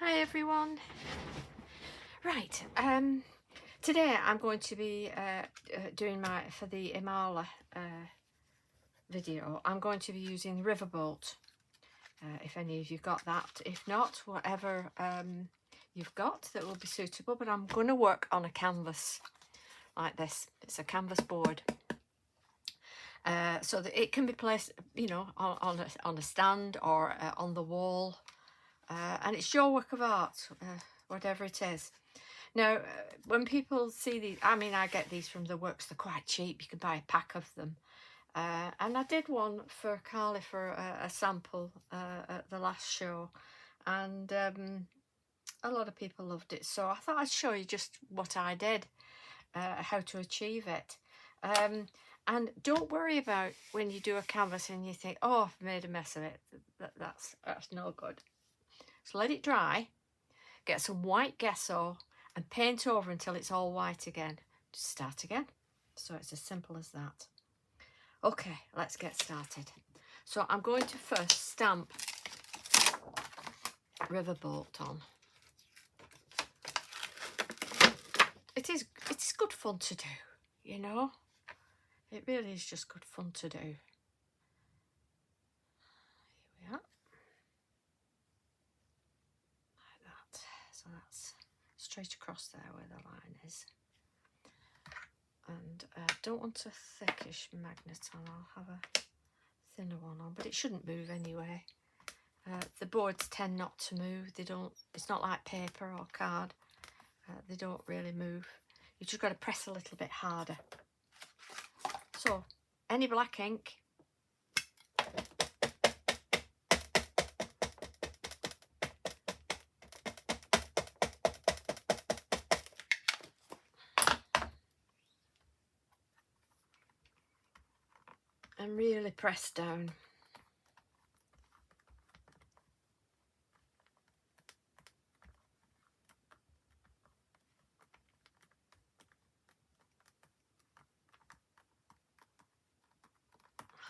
Hi everyone. Right, today I'm going to be doing for the Imala video, I'm going to be using Riverbolt. If any of you got that. If not, whatever you've got that will be suitable, but I'm going to work on a canvas like this. It's a canvas board. So that it can be placed, you know, on a stand or on the wall. And it's your work of art, whatever it is. Now, when people see these, I mean, I get these from the works. They're quite cheap. You can buy a pack of them. And I did one for Carley for a sample at the last show. And a lot of people loved it. So I thought I'd show you just what I did, how to achieve it. And don't worry about when you do a canvas and you think, oh, I've made a mess of it. That's no good. So let it dry, get some white gesso and paint over until it's all white again. Just start again. So it's as simple as that. Okay, let's get started. So I'm going to first stamp Riverbolt on. It is good fun to do, you know. It really is just good fun to do. Here we are. Like that. So that's straight across there where the line is. And I don't want a thickish magnet on. I'll have a thinner one on, but it shouldn't move anyway. The boards tend not to move. They don't. It's not like paper or card. They don't really move. You just got to press a little bit harder. So, any black ink. And really press down.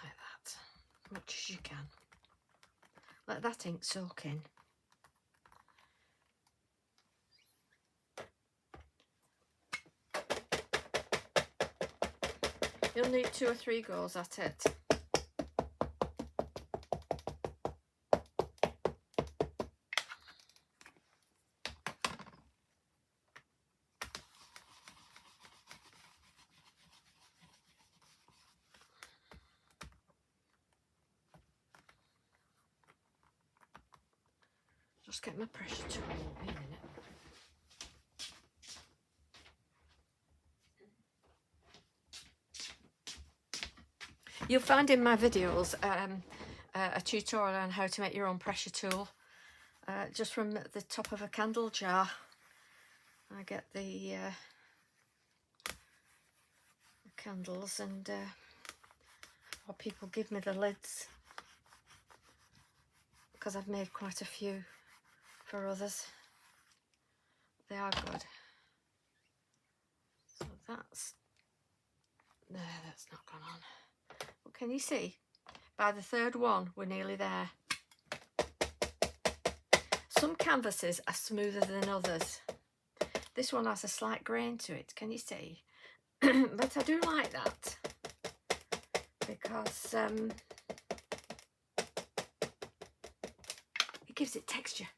Like that, as much as you can. Let that ink soak in. You'll need 2 or 3 goes at it. Just get my pressure tool in a minute. You'll find in my videos a tutorial on how to make your own pressure tool, just from the top of a candle jar. I get the candles and or people give me the lids because I've made quite a few for others. They are good. So that's not gone on. But can you see? By the third one, we're nearly there. Some canvases are smoother than others. This one has a slight grain to it, can you see? But I do like that because it gives it texture.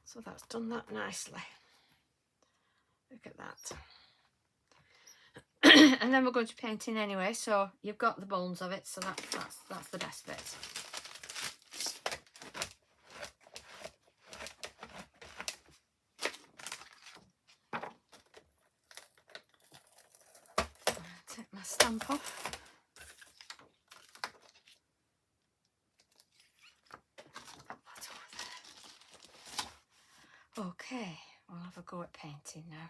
So that's done that nicely. Look at that. And then we're going to paint in anyway, so you've got the bones of it, so that's the best bit. Take my stamp off. Okay, we'll have a go at painting now.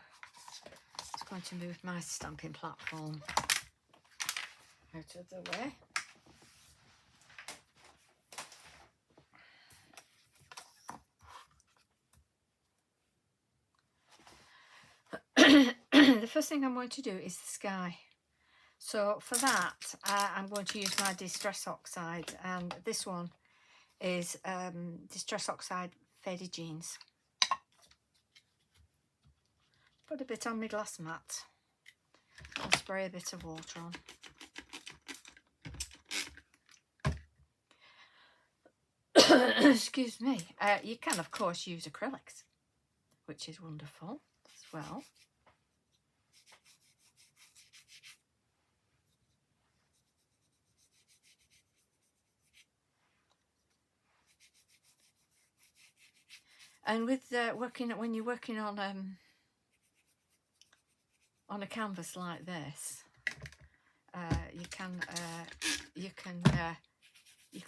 Just going to move my stamping platform out of the way. The first thing I'm going to do is the sky. So for that, I'm going to use my Distress Oxide, and this one is Distress Oxide Faded Jeans. Put a bit on my glass mat. I'll spray a bit of water on. Excuse me. You can, of course, use acrylics, which is wonderful as well. And with when you're working on a canvas like this, you can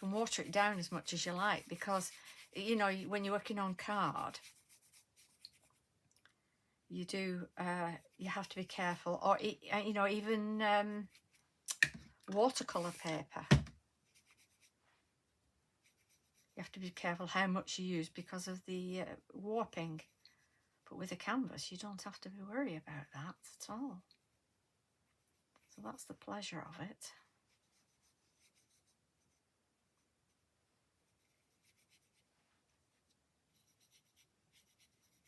water it down as much as you like, because you know when you're working on card, you have to be careful, or you know, even watercolor paper. You have to be careful how much you use because of the warping. But with a canvas, you don't have to be worried about that at all. So that's the pleasure of it.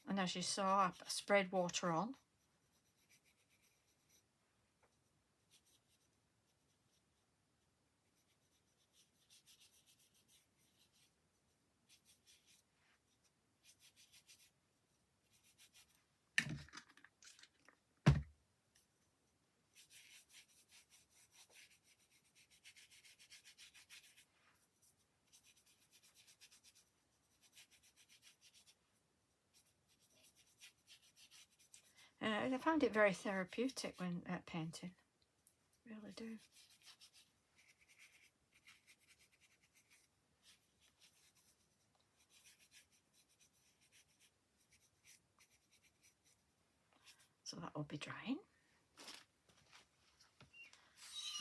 And as you saw, I sprayed water on. I find it very therapeutic when painting. Really do. So that will be drying.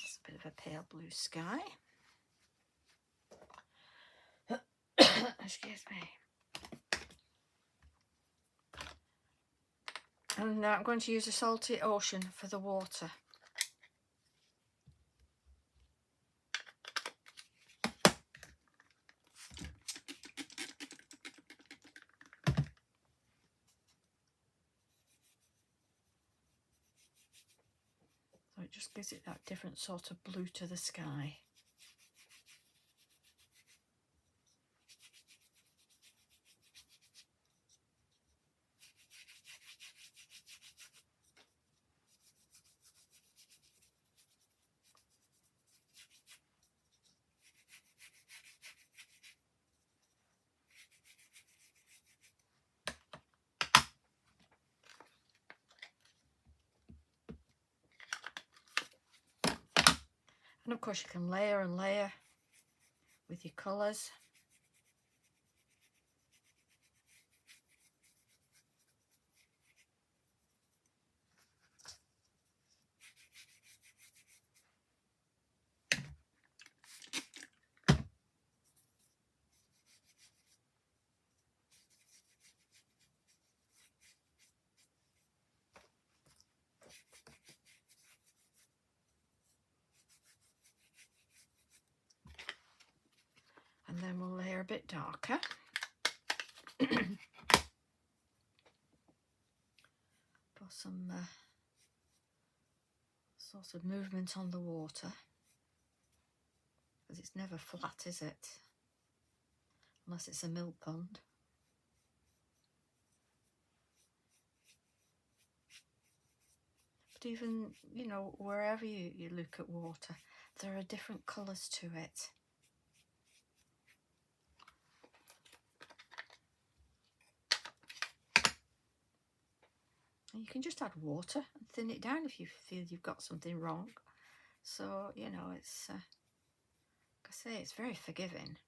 That's a bit of a pale blue sky. Excuse me. And I'm going to use a salty ocean for the water. So it just gives it that different sort of blue to the sky. And of course you can layer and layer with your colours. And then we'll layer a bit darker. For some sort of movement on the water. Because it's never flat, is it? Unless it's a mill pond. But even, you know, wherever you look at water, there are different colours to it. And you can just add water and thin it down if you feel you've got something wrong. So, you know, it's, like I say, it's very forgiving.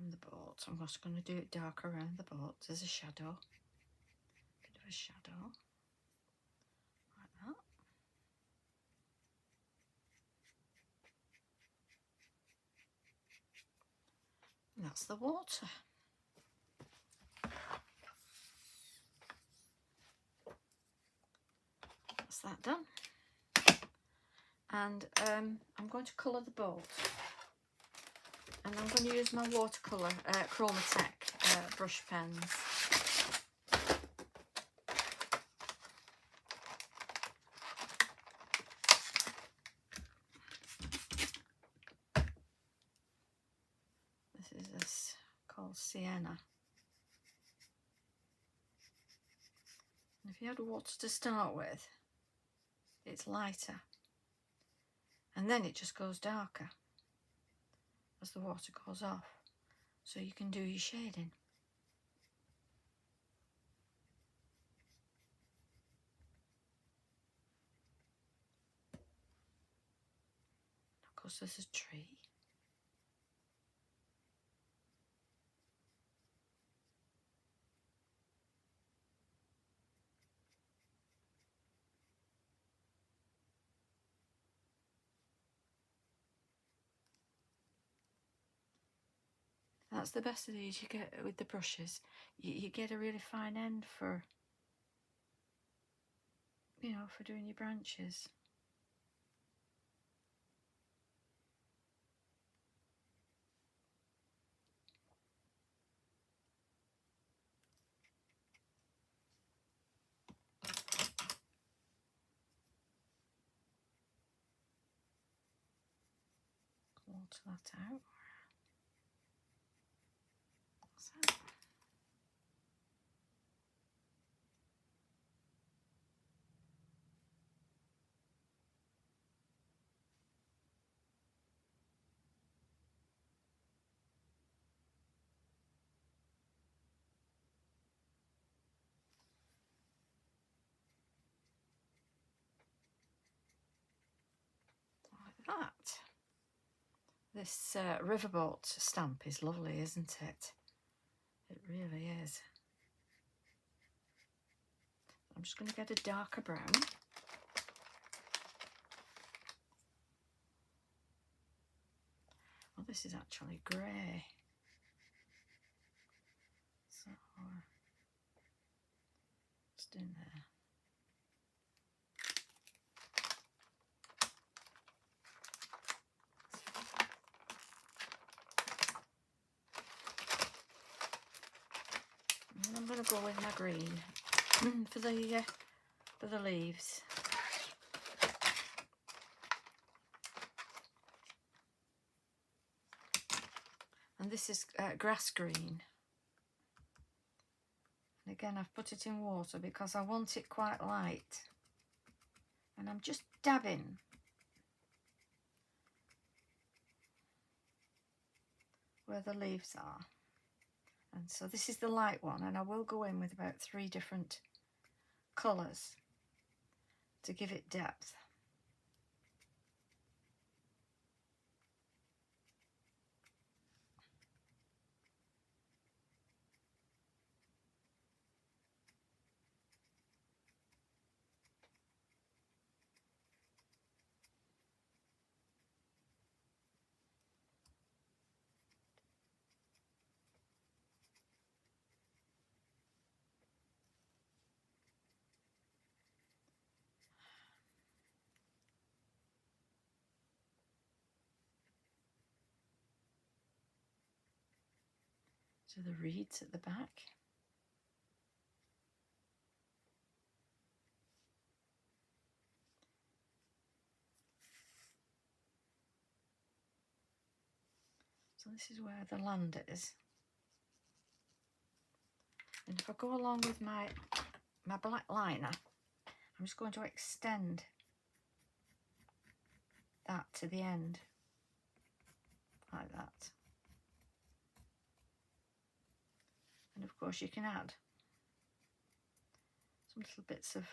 around the boat. I'm just going to do it dark around the boat as a shadow. Bit of a shadow. Like that. And that's the water. That's that done. And I'm going to colour the boat. And I'm going to use my watercolour Chromatech brush pens. This called Sienna. And if you had water to start with, it's lighter. And then it just goes darker as the water goes off. So you can do your shading. Of course, there's a tree. That's the best of these you get with the brushes. You get a really fine end for, you know, for doing your branches. Water that out. That's it. Like that. This riverboat stamp is lovely, isn't it? It really is. I'm just going to get a darker brown. Well, this is actually grey. So, just in there. And I'm going to go with my green for the leaves. And this is grass green. And again, I've put it in water because I want it quite light. And I'm just dabbing. Where the leaves are. And so this is the light one, and I will go in with about 3 different colours to give it depth. So the reeds at the back. So this is where the land is. And if I go along with my black liner, I'm just going to extend that to the end, like that. And of course you can add some little bits of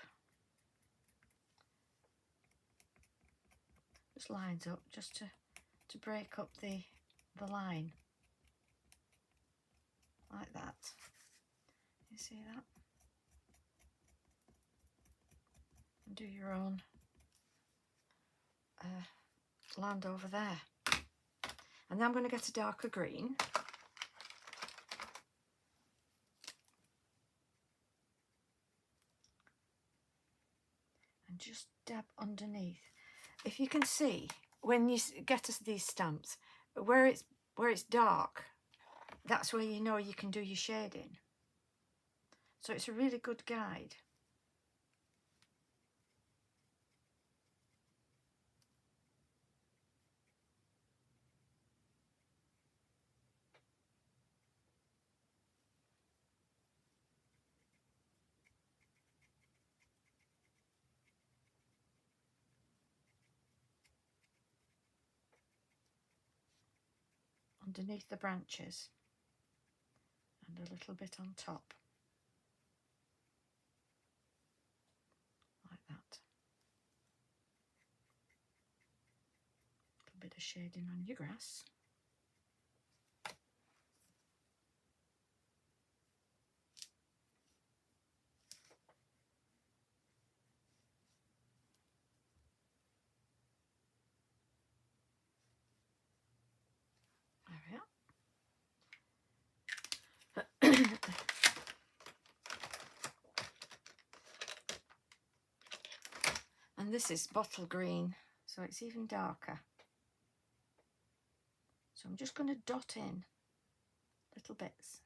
just lines up, just to break up the line. like that. You see that? And do your own land over there. And then I'm going to get a darker green. And just dab underneath. If you can see, when you get us these stamps, where it's dark, that's where you know you can do your shading. So it's a really good guide. Underneath the branches and a little bit on top, like that. A little bit of shading on your grass. There we are. And this is bottle green, so it's even darker. So I'm just going to dot in little bits.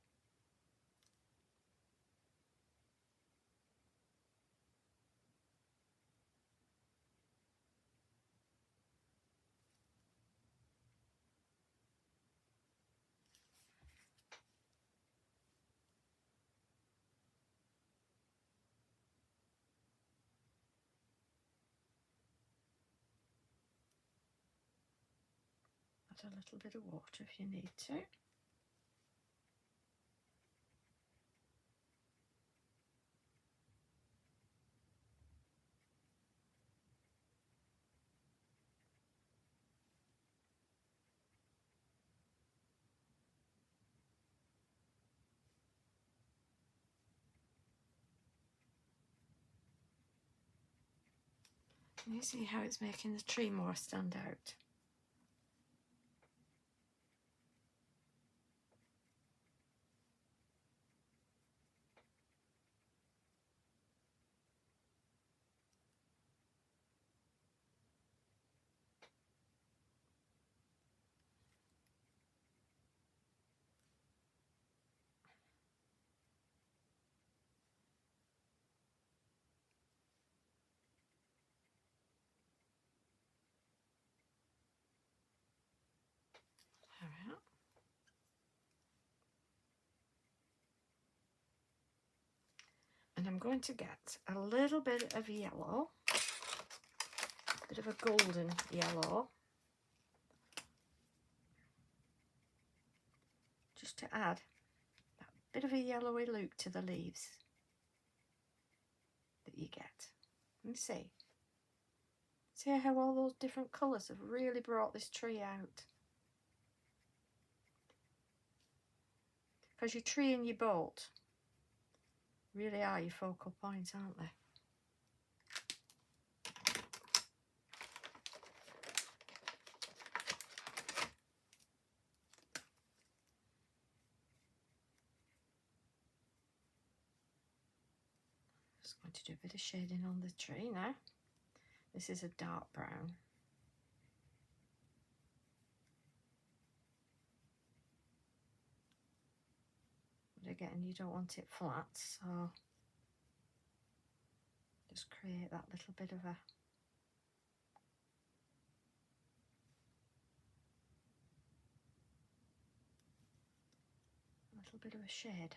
Add a little bit of water if you need to. Can you see how it's making the tree more stand out? There we are. And I'm going to get a little bit of yellow, a bit of a golden yellow, just to add that bit of a yellowy look to the leaves that you get. And see how all those different colours have really brought this tree out. Because your tree and your boat really are your focal points, aren't they? Just going to do a bit of shading on the tree now. This is a dark brown. But again, you don't want it flat, so just create that little bit of a little bit of a shade.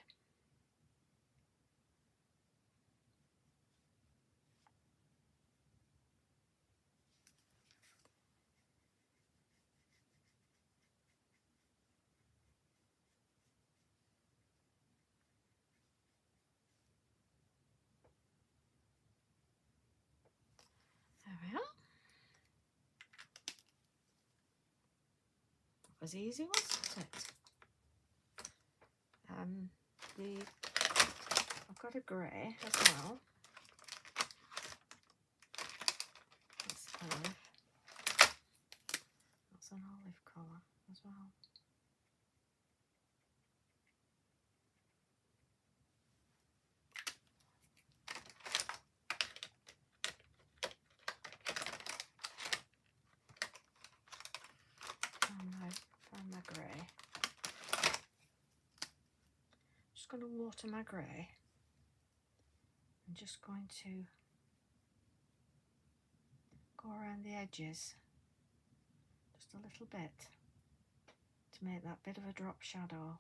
There we are. That was easy, wasn't it? I've got a grey as well. That's olive. That's an olive colour as well. Found my grey. Just going to water my grey. I'm just going to go around the edges just a little bit to make that bit of a drop shadow.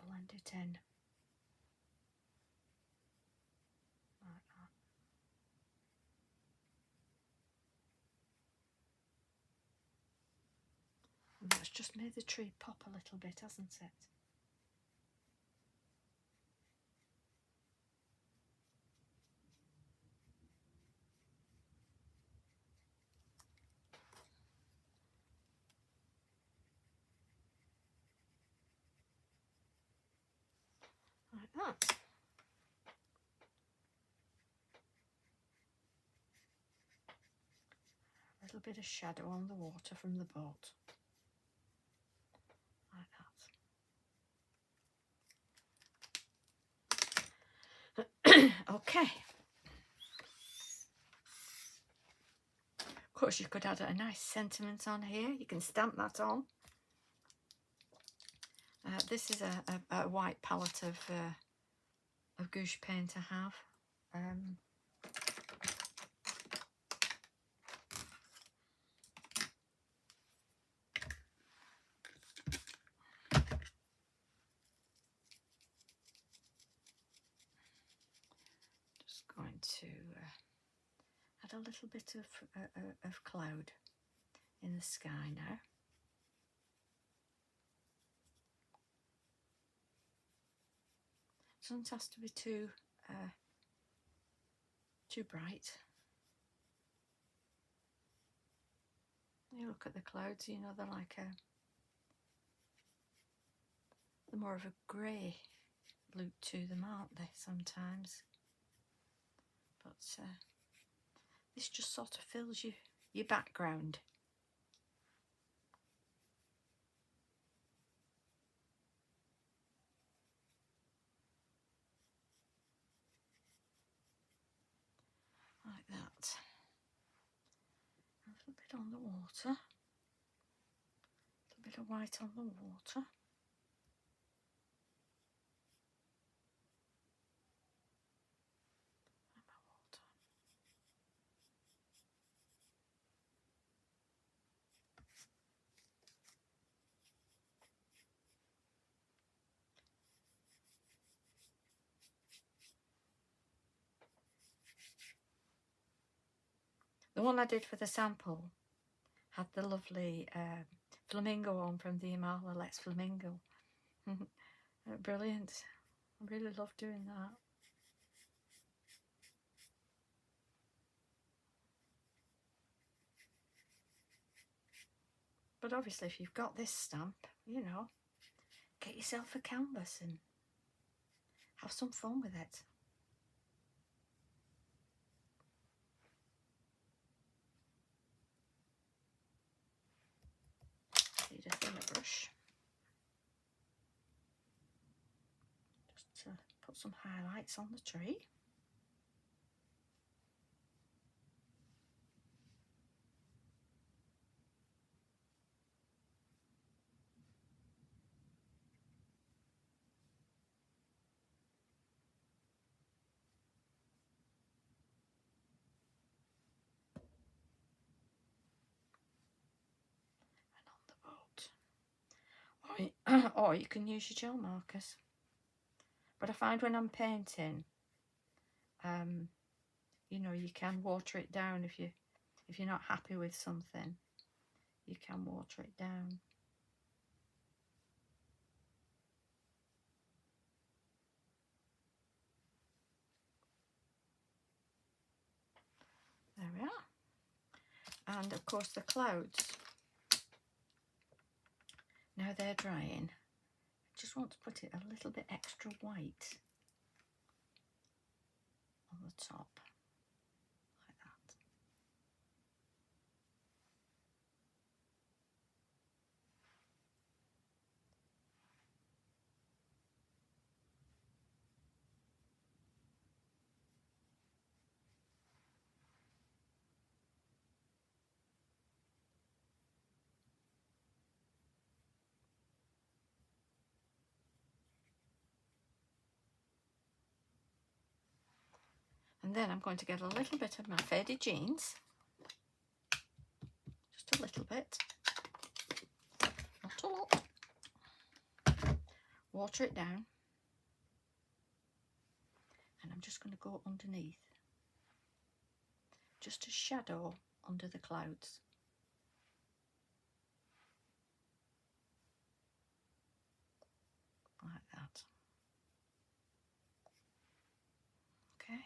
Blend it in like that. And that's just made the tree pop a little bit, hasn't it? Like that. A little bit of shadow on the water from the boat. Like that. Okay. Of course, you could add a nice sentiment on here. You can stamp that on. This is a white palette of gouache paint I have. Just going to add a little bit of cloud in the sky now. Doesn't have to be too bright. You look at the clouds, you know, they're like they're more of a grey look to them, aren't they, sometimes? But this just sort of fills your background. Like that. A little bit on the water. A little bit of white on the water. The one I did for the sample had the lovely flamingo on from the Imala Let's Flamingo. Brilliant. I really love doing that. But obviously if you've got this stamp, you know, get yourself a canvas and have some fun with it. Need a thinner brush. Just to put some highlights on the tree. Or you can use your gel markers. But I find when I'm painting, you know, you can water it down if you're not happy with something. you can water it down. There we are. And of course the clouds, now they're drying, I just want to put it a little bit extra white on the top, like that. And then I'm going to get a little bit of my faded jeans, just a little bit, not a lot. Water it down, and I'm just going to go underneath, just a shadow under the clouds. Like that. Okay.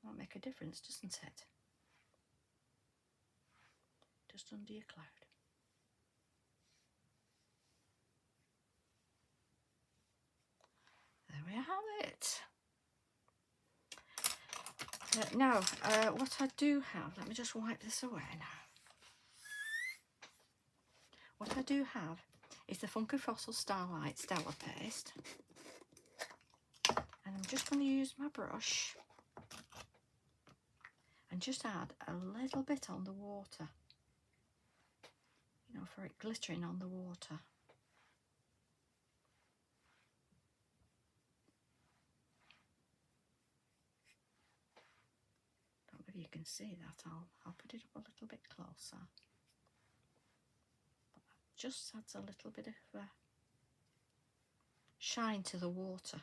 That'll make a difference, doesn't it? Just under your cloud. There we have it. Now, what I do have, let me just wipe this away now. What I do have is the Funky Fossil Starlight Stellar Paste. And I'm just going to use my brush and just add a little bit on the water, you know, for it glittering on the water. Don't know if you can see that. I'll put it up a little bit closer. But that just adds a little bit of shine to the water.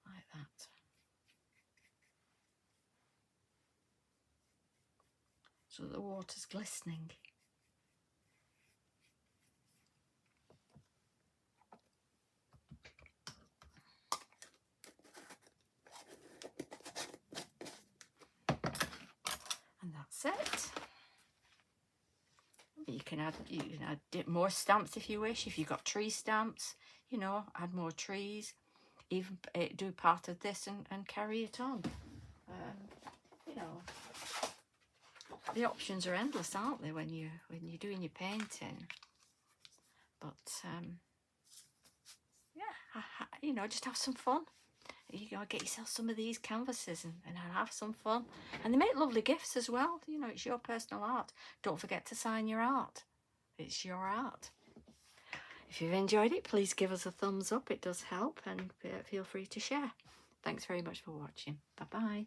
Like that. So that the water's glistening. And that's it. You can add more stamps if you wish. If you've got tree stamps, you know, add more trees. Even do part of this and carry it on. You know, the options are endless, aren't they, when you're doing your painting? But yeah, you know, just have some fun. You gotta get yourself some of these canvases and have some fun. And they make lovely gifts as well. You know, it's your personal art. Don't forget to sign your art. It's your art. If you've enjoyed it, please give us a thumbs up. It does help, and feel free to share. Thanks very much for watching. Bye-bye.